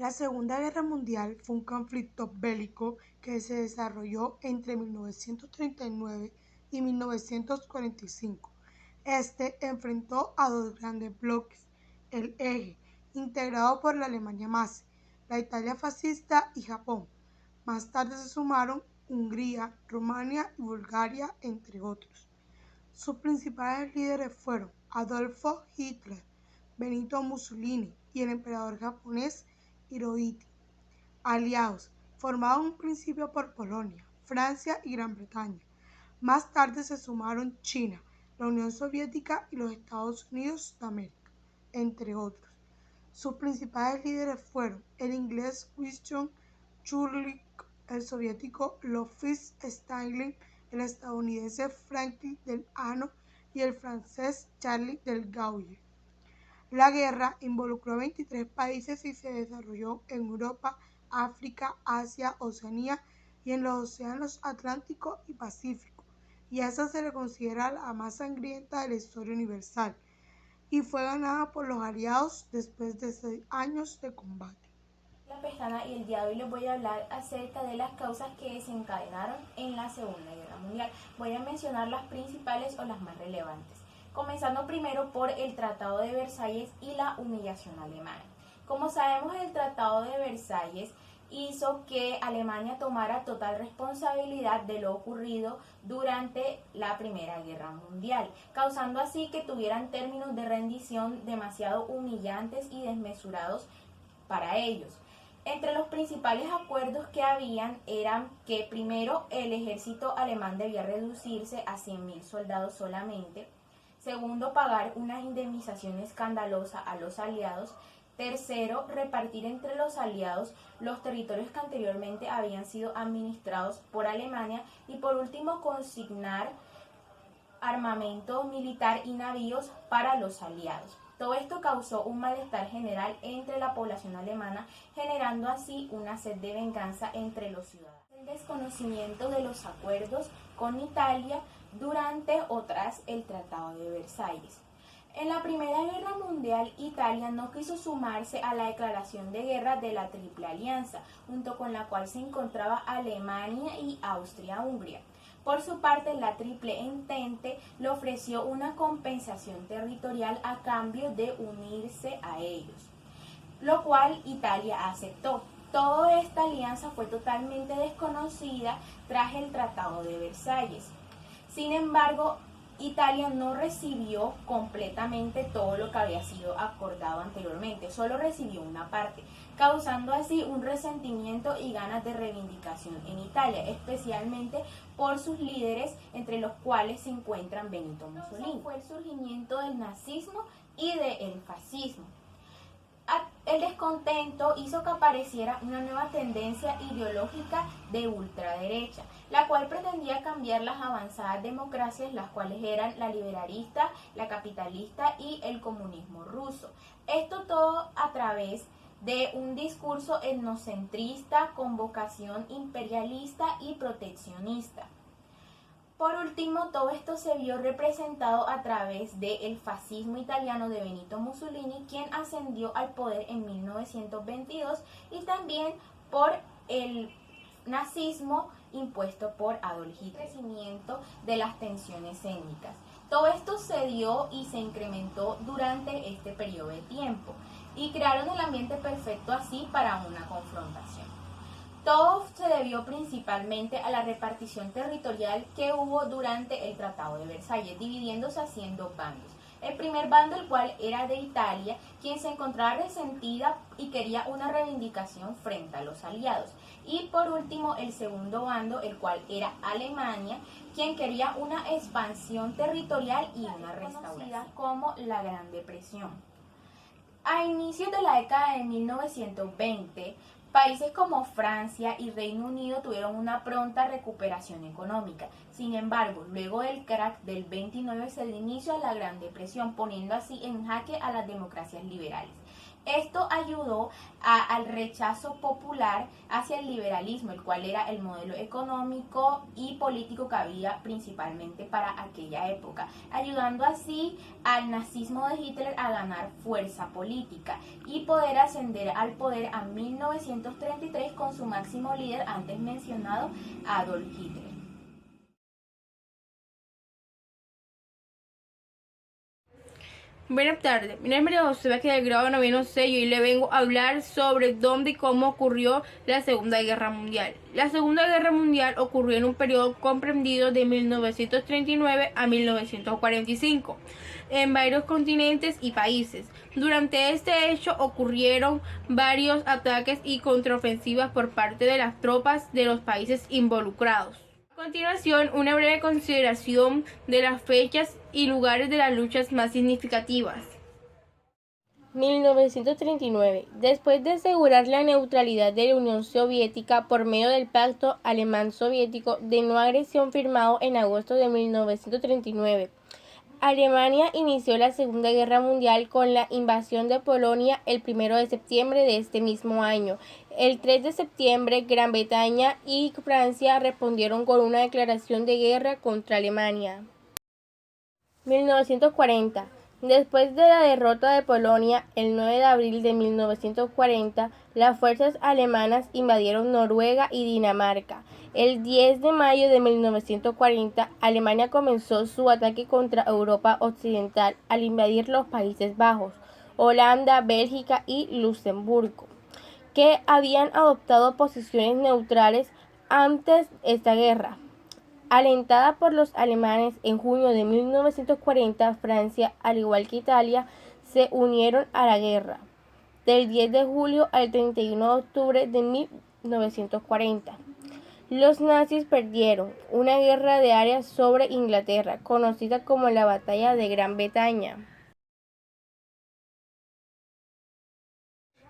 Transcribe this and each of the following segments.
La Segunda Guerra Mundial fue un conflicto bélico que se desarrolló entre 1939 y 1945. Este enfrentó a dos grandes bloques: el Eje, integrado por la Alemania nazi, la Italia fascista y Japón. Más tarde se sumaron Hungría, Rumania y Bulgaria, entre otros. Sus principales líderes fueron Adolfo Hitler, Benito Mussolini y el emperador japonés Hirohito. Aliados, formados en un principio por Polonia, Francia y Gran Bretaña. Más tarde se sumaron China, la Unión Soviética y los Estados Unidos de América, entre otros. Sus principales líderes fueron el inglés Winston Churchill, el soviético López Stalin, el estadounidense Franklin Delano y el francés Charles de Gaulle. La guerra involucró a 23 países y se desarrolló en Europa, África, Asia, Oceanía y en los océanos Atlántico y Pacífico, y a esa se le considera la más sangrienta de la historia universal, y fue ganada por los aliados después de 6 años de combate. La Pestana y el día de hoy les voy a hablar acerca de las causas que desencadenaron en la Segunda Guerra Mundial. Voy a mencionar las principales o las más relevantes, comenzando primero por el Tratado de Versalles y la humillación alemana. Como sabemos, el Tratado de Versalles hizo que Alemania tomara total responsabilidad de lo ocurrido durante la Primera Guerra Mundial, causando así que tuvieran términos de rendición demasiado humillantes y desmesurados para ellos. Entre los principales acuerdos que habían eran que primero el ejército alemán debía reducirse a 100.000 soldados solamente, segundo pagar una indemnización escandalosa a los aliados, tercero repartir entre los aliados los territorios que anteriormente habían sido administrados por Alemania y por último consignar armamento militar y navíos para los aliados. Todo esto causó un malestar general entre la población alemana, generando así una sed de venganza entre los ciudadanos. El desconocimiento de los acuerdos con Italia durante o tras el Tratado de Versalles. En la Primera Guerra Mundial, Italia no quiso sumarse a la declaración de guerra de la Triple Alianza, junto con la cual se encontraba Alemania y Austria-Hungría. Por su parte, la Triple Entente le ofreció una compensación territorial a cambio de unirse a ellos, lo cual Italia aceptó. Toda esta alianza fue totalmente desconocida tras el Tratado de Versalles. Sin embargo, Italia no recibió completamente todo lo que había sido acordado anteriormente, solo recibió una parte, causando así un resentimiento y ganas de reivindicación en Italia, especialmente por sus líderes, entre los cuales se encuentran Benito Mussolini. Fue el surgimiento del nazismo y del fascismo. El descontento hizo que apareciera una nueva tendencia ideológica de ultraderecha, la cual pretendía cambiar las avanzadas democracias, las cuales eran la liberalista, la capitalista y el comunismo ruso. Esto todo a través de un discurso etnocentrista con vocación imperialista y proteccionista. Por último, todo esto se vio representado a través del fascismo italiano de Benito Mussolini, quien ascendió al poder en 1922, y también por el nazismo impuesto por Adolf Hitler, el crecimiento de las tensiones étnicas. Todo esto se dio y se incrementó durante este periodo de tiempo y crearon el ambiente perfecto así para una confrontación. Todo se debió principalmente a la repartición territorial que hubo durante el Tratado de Versalles, dividiéndose así en dos bandos. El primer bando, el cual era de Italia, quien se encontraba resentida y quería una reivindicación frente a los aliados. Y por último, el segundo bando, el cual era Alemania, quien quería una expansión territorial y una restauración, como la Gran Depresión. A inicios de la década de 1920, países como Francia y Reino Unido tuvieron una pronta recuperación económica. Sin embargo, luego del crack del 29 se dio inicio a la Gran Depresión, poniendo así en jaque a las democracias liberales. Esto ayudó al rechazo popular hacia el liberalismo, el cual era el modelo económico y político que había principalmente para aquella época, ayudando así al nazismo de Hitler a ganar fuerza política y poder ascender al poder a 1933 con su máximo líder antes mencionado, Adolf Hitler. Buenas tardes, mi nombre es María José Vázquez del grado 9 C y hoy le vengo a hablar sobre dónde y cómo ocurrió la Segunda Guerra Mundial. La Segunda Guerra Mundial ocurrió en un periodo comprendido de 1939 a 1945 en varios continentes y países. Durante este hecho ocurrieron varios ataques y contraofensivas por parte de las tropas de los países involucrados. A continuación, una breve consideración de las fechas y lugares de las luchas más significativas. 1939. Después de asegurar la neutralidad de la Unión Soviética por medio del Pacto Alemán-Soviético de no agresión firmado en agosto de 1939, Alemania inició la Segunda Guerra Mundial con la invasión de Polonia el 1 de septiembre de este mismo año. El 3 de septiembre, Gran Bretaña y Francia respondieron con una declaración de guerra contra Alemania. 1940. Después de la derrota de Polonia, el 9 de abril de 1940, las fuerzas alemanas invadieron Noruega y Dinamarca. El 10 de mayo de 1940, Alemania comenzó su ataque contra Europa Occidental al invadir los Países Bajos, Holanda, Bélgica y Luxemburgo, que habían adoptado posiciones neutrales antes de esta guerra. Alentada por los alemanes, en junio de 1940, Francia, al igual que Italia, se unieron a la guerra. Del 10 de julio al 31 de octubre de 1940. Los nazis perdieron una guerra de áreas sobre Inglaterra, conocida como la Batalla de Gran Bretaña.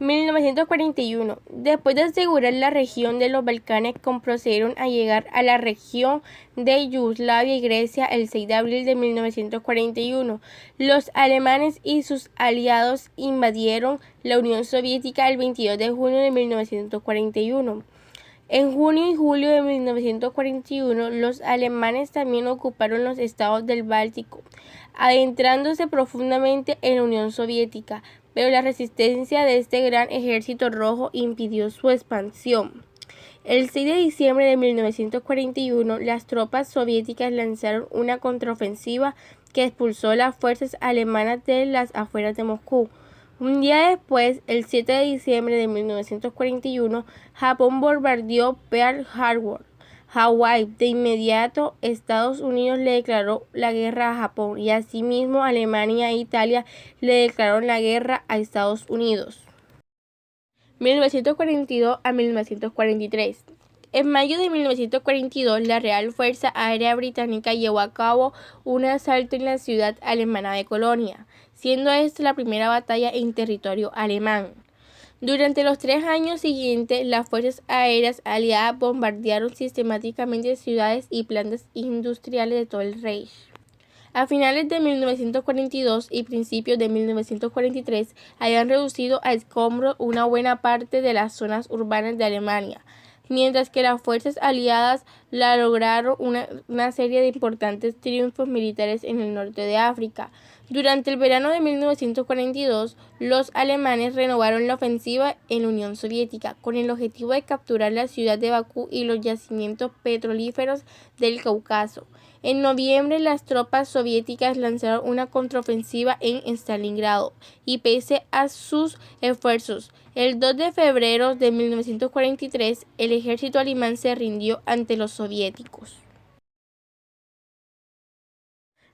1941. Después de asegurar la región de los Balcanes, procedieron a llegar a la región de Yugoslavia y Grecia el 6 de abril de 1941. Los alemanes y sus aliados invadieron la Unión Soviética el 22 de junio de 1941. En junio y julio de 1941, los alemanes también ocuparon los estados del Báltico, adentrándose profundamente en la Unión Soviética, pero la resistencia de este gran ejército rojo impidió su expansión. El 6 de diciembre de 1941, las tropas soviéticas lanzaron una contraofensiva que expulsó las fuerzas alemanas de las afueras de Moscú. Un día después, el 7 de diciembre de 1941, Japón bombardeó Pearl Harbor, Hawái. De inmediato, Estados Unidos le declaró la guerra a Japón y asimismo Alemania e Italia le declararon la guerra a Estados Unidos. 1942 a 1943. En mayo de 1942, la Real Fuerza Aérea Británica llevó a cabo un asalto en la ciudad alemana de Colonia, siendo esta la primera batalla en territorio alemán. Durante los 3 años siguientes, las fuerzas aéreas aliadas bombardearon sistemáticamente ciudades y plantas industriales de todo el Reich. A finales de 1942 y principios de 1943, habían reducido a escombros una buena parte de las zonas urbanas de Alemania, mientras que las fuerzas aliadas lograron una serie de importantes triunfos militares en el norte de África. Durante el verano de 1942, los alemanes renovaron la ofensiva en la Unión Soviética, con el objetivo de capturar la ciudad de Bakú y los yacimientos petrolíferos del Cáucaso. En noviembre, las tropas soviéticas lanzaron una contraofensiva en Stalingrado, y pese a sus esfuerzos, el 2 de febrero de 1943, el ejército alemán se rindió ante los soviéticos.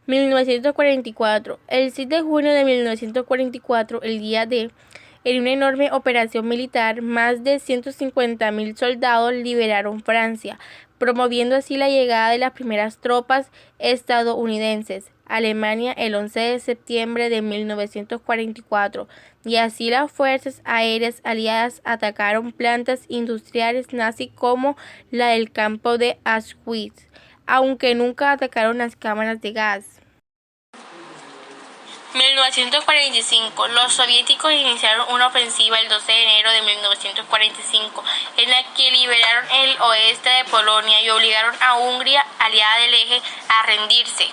1944. El 6 de junio de 1944, el día D, en una enorme operación militar, más de 150.000 soldados liberaron Francia, promoviendo así la llegada de las primeras tropas estadounidenses a Alemania el 11 de septiembre de 1944, y así las fuerzas aéreas aliadas atacaron plantas industriales nazis como la del campo de Auschwitz, aunque nunca atacaron las cámaras de gas. 1945. Los soviéticos iniciaron una ofensiva el 12 de enero de 1945, en la que liberaron el oeste de Polonia y obligaron a Hungría, aliada del Eje, a rendirse.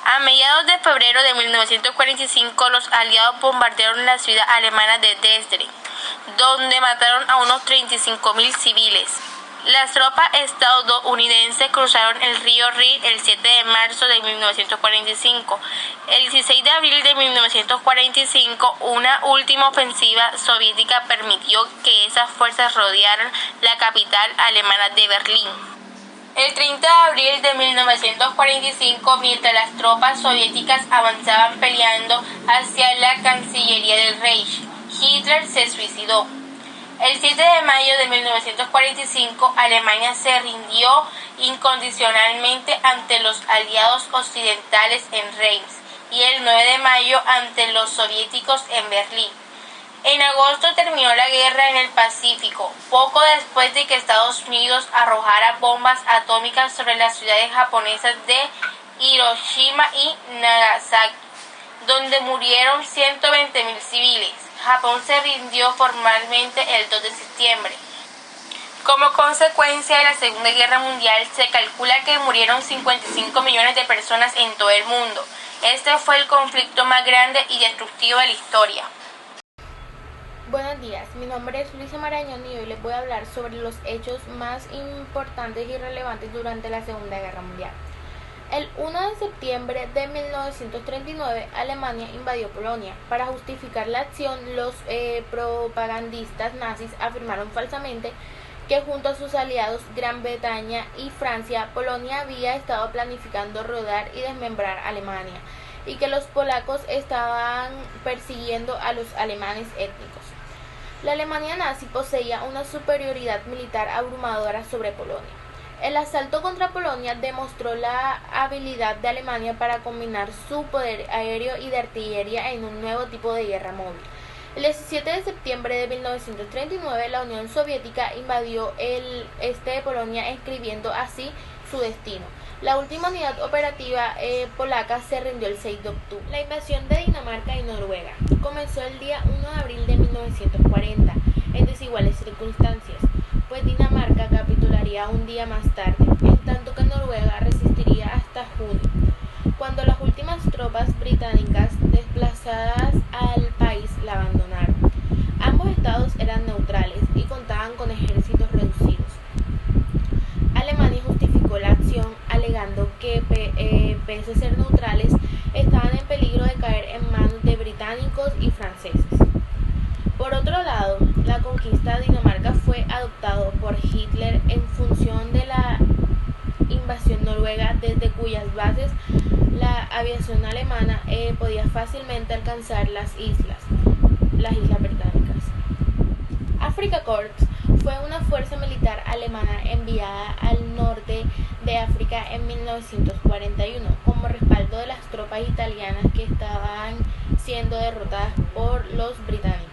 A mediados de febrero de 1945, los aliados bombardearon la ciudad alemana de Dresden, donde mataron a unos 35.000 civiles. Las tropas estadounidenses cruzaron el río Rin el 7 de marzo de 1945. El 16 de abril de 1945, una última ofensiva soviética permitió que esas fuerzas rodearan la capital alemana de Berlín. El 30 de abril de 1945, mientras las tropas soviéticas avanzaban peleando hacia la Cancillería del Reich, Hitler se suicidó. El 7 de mayo de 1945, Alemania se rindió incondicionalmente ante los aliados occidentales en Reims y el 9 de mayo ante los soviéticos en Berlín. En agosto terminó la guerra en el Pacífico, poco después de que Estados Unidos arrojara bombas atómicas sobre las ciudades japonesas de Hiroshima y Nagasaki, donde murieron 120.000 civiles. Japón se rindió formalmente el 2 de septiembre. Como consecuencia de la Segunda Guerra Mundial, se calcula que murieron 55 millones de personas en todo el mundo. Este fue el conflicto más grande y destructivo de la historia. Buenos días, mi nombre es Luisa Marañón y hoy les voy a hablar sobre los hechos más importantes y relevantes durante la Segunda Guerra Mundial. El 1 de septiembre de 1939, Alemania invadió Polonia. Para justificar la acción, los propagandistas nazis afirmaron falsamente que junto a sus aliados Gran Bretaña y Francia, Polonia había estado planificando rodar y desmembrar Alemania, y que los polacos estaban persiguiendo a los alemanes étnicos. La Alemania nazi poseía una superioridad militar abrumadora sobre Polonia. El asalto contra Polonia demostró la habilidad de Alemania para combinar su poder aéreo y de artillería en un nuevo tipo de guerra móvil. El 17 de septiembre de 1939, la Unión Soviética invadió el este de Polonia, escribiendo así su destino. La última unidad operativa polaca se rindió el 6 de octubre. La invasión de Dinamarca y Noruega comenzó el día 1 de abril de 1940, en desiguales circunstancias, pues Dinamarca capitularía un día más tarde, en tanto que Noruega resistiría hasta junio, cuando las últimas tropas británicas desplazadas al país la abandonaron. Ambos estados eran neutrales y contaban con ejércitos reducidos. Alemania justificó la acción alegando que, pese a ser neutrales, estaban en peligro de caer en manos de británicos y franceses. Por otro lado, la conquista de Dinamarca fue adoptado por Hitler en función de la invasión noruega, desde cuyas bases la aviación alemana podía fácilmente alcanzar las islas británicas. Afrika Korps fue una fuerza militar alemana enviada al norte de África en 1941 como respaldo de las tropas italianas que estaban siendo derrotadas por los británicos.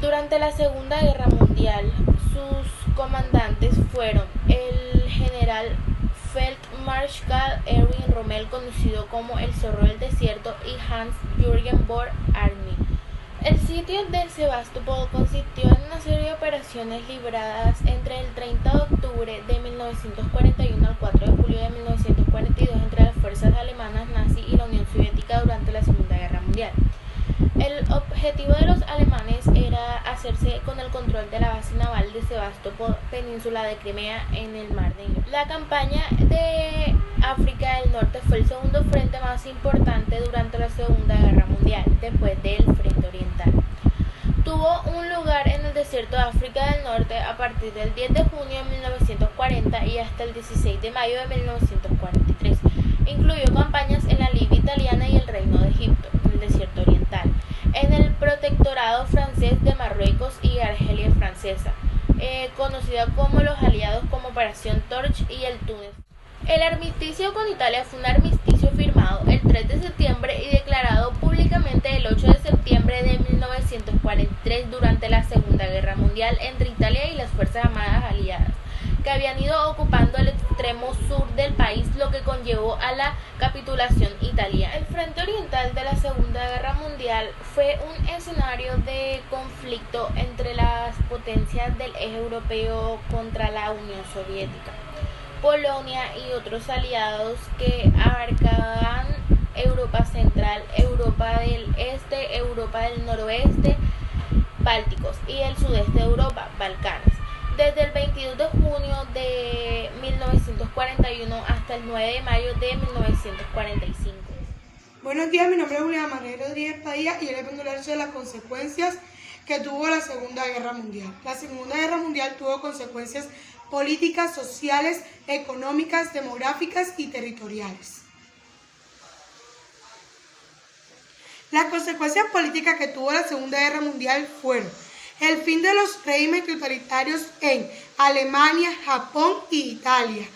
Durante la Segunda Guerra Mundial, sus comandantes fueron el general Feldmarschall Erwin Rommel, conocido como el Zorro del Desierto, y Hans-Jürgen von Arnim. El sitio de Sebastopol consistió en una serie de operaciones libradas entre el 30 de octubre de 1941 al 4 de julio de 1942 entre las fuerzas alemanas nazi y la Unión Soviética durante la Segunda Guerra Mundial. El objetivo de los alemanes era hacerse con el control de la base naval de Sebastopol, península de Crimea, en el Mar Negro. La campaña de África del Norte fue el segundo frente más importante durante la Segunda Guerra Mundial, después del Frente Oriental. Tuvo un lugar en el desierto de África del Norte a partir del 10 de junio de 1940 y hasta el 16 de mayo de 1943. Incluyó campañas en la Libia italiana y el Reino de Egipto, en el desierto oriental, en el protectorado francés de Marruecos y Argelia francesa, conocida como los aliados como Operación Torch, y el Túnez. El armisticio con Italia fue un armisticio firmado el 3 de septiembre y declarado públicamente el 8 de septiembre de 1943 durante la Segunda Guerra Mundial entre Italia y las Fuerzas Armadas aliadas, que habían ido ocupando el extremo sur del país, lo que conllevó a la capitulación italiana. El frente oriental de la Segunda Guerra Mundial fue un escenario de conflicto entre las potencias del eje europeo contra la Unión Soviética, Polonia y otros aliados que abarcaban Europa Central, Europa del Este, Europa del Noroeste, Bálticos y el sudeste de Europa, Balcanes. Desde el 22 de junio de 1941 hasta el 9 de mayo de 1945. Buenos días, mi nombre es Julián Manuel Rodríguez Padilla y yo les vengo a hablar sobre las consecuencias que tuvo la Segunda Guerra Mundial. La Segunda Guerra Mundial tuvo consecuencias políticas, sociales, económicas, demográficas y territoriales. Las consecuencias políticas que tuvo la Segunda Guerra Mundial fueron el fin de los regímenes totalitarios en Alemania, Japón y Italia,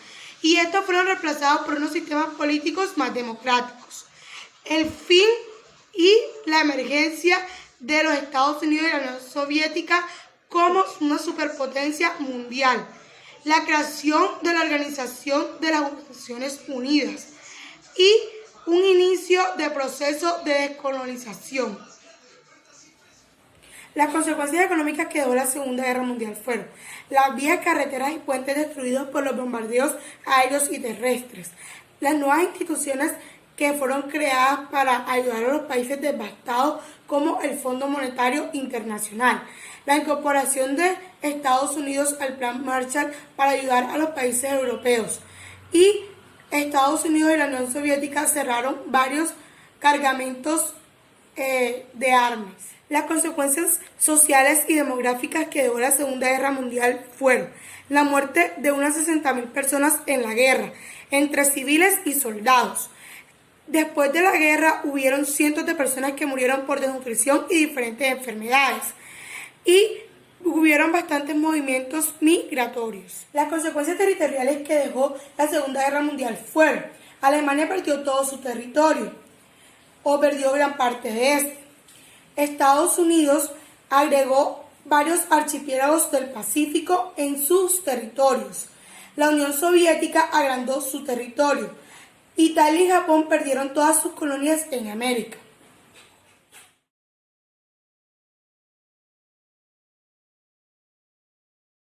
y estos fueron reemplazados por unos sistemas políticos más democráticos. El fin y la emergencia de los Estados Unidos y la Unión Soviética como una superpotencia mundial. La creación de la Organización de las Naciones Unidas y un inicio de proceso de descolonización. Las consecuencias económicas que dejó la Segunda Guerra Mundial fueron las vías, carreteras y puentes destruidos por los bombardeos aéreos y terrestres, las nuevas instituciones que fueron creadas para ayudar a los países devastados como el Fondo Monetario Internacional, la incorporación de Estados Unidos al Plan Marshall para ayudar a los países europeos y Estados Unidos y la Unión Soviética cerraron varios cargamentos de armas. Las consecuencias sociales y demográficas que dejó la Segunda Guerra Mundial fueron la muerte de unas 60.000 personas en la guerra, entre civiles y soldados. Después de la guerra hubieron cientos de personas que murieron por desnutrición y diferentes enfermedades. Y hubieron bastantes movimientos migratorios. Las consecuencias territoriales que dejó la Segunda Guerra Mundial fueron: Alemania perdió todo su territorio, o perdió gran parte de este. Estados Unidos agregó varios archipiélagos del Pacífico en sus territorios. La Unión Soviética agrandó su territorio. Italia y Japón perdieron todas sus colonias en América.